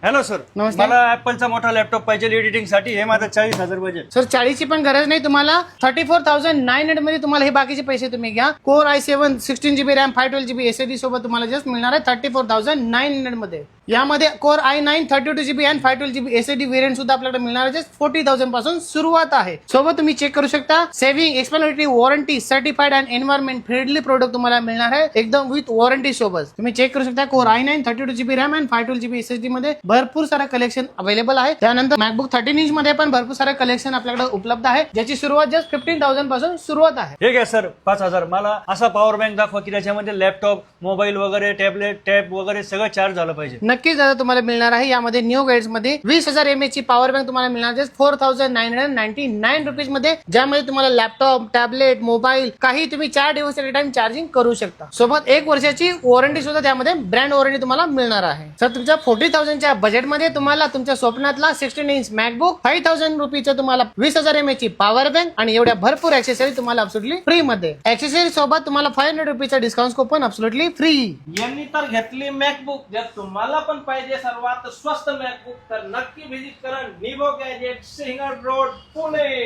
Hello sir, नमस्ते. मला ऍपलचा मोठा laptop पाहिजे एडिटिंग साठी. हे माझं 40,000 बजेट. सर 40ची पण गरज नाही तुम्हाला. 34,900 मध्ये तुम्हाला हे बाकीचे पैसे तुम्ही घ्या. Core i7 16GB RAM 512GB SSD सोबत तुम्हाला जस्ट मिळणार आहे 34,900 मध्ये. यामध्ये कोर i9 32GB आणि 512GB SSD व्हेरियंट सुद्धा आपल्याला मिळणार आहे. जस्ट 40,000 पासून सुरुवात आहे. सोबत तुम्ही चेक करू शकता saving, explanatory, warranty, certified and environment friendly product तुम्हाला मिळणार आहे एकदम विथ वॉरंटी सोबत. तुम्ही चेक करू शकता कोर i9 32GB रॅम आणि 512GB SSD मध्ये भरपूर सारा कलेक्शन अवेलेबल आहे. त्यानंतर मॅकबुक 13 इंच मध्ये पण भरपूर सारा कलेक्शन आपल्याकडे उपलब्ध आहे, ज्याची सुरुवात जस्ट 15,000 पासून सुरुवात आहे. हे घ्या सर 5,000. मला असा पॉवर बँक दाखवा की त्याच्यामध्ये लॅपटॉप, मोबाईल वगैरे, टॅबलेट, टॅब वगैरे सगळं चार्ज झालं पाहिजे. नक्कीच दादा तुम्हाला मिळणार आहे. यामध्ये न्यू गाईड्स मध्ये 20,000 mAh ची पॉवर बँक तुम्हाला मिळणार जस्ट 4,999 रुपीज मध्ये, ज्यामध्ये तुम्हाला लॅपटॉप, टॅबलेट, मोबाईल काही तुम्ही 4 दिवस एट टाइम चार्जिंग करू शकता. सोबत 1 वर्षाची वॉरंटी सुद्धा त्यामध्ये ब्रँड वॉरंटी तुम्हाला मिळणार आहे. तर तुमच्या 40,000 च्या बजेटमध्ये तुम्हाला तुमच्या स्वप्नातला 16 इंच मॅकबुक 5,000 रुपीचा तुम्हाला 20,000 mAh ची पॉवर बँक आणि एवढ्या भरपूर ऍक्सेसरी तुम्हाला अब्सोल्युटली फ्री मध्ये. ऍक्सेसरी सोबत तुम्हाला 500 रुपीचा डिस्काउंट कोपन अब्सोल्युटली फ्री. यांनी तर घेतली मॅकबुक. जर तुम्हाला पण पाहिजे सर्वात स्वस्त मॅकबुक तर नक्की व्हिजिट करा निबो गॅजेट, सिंहगड रोड, पुणे.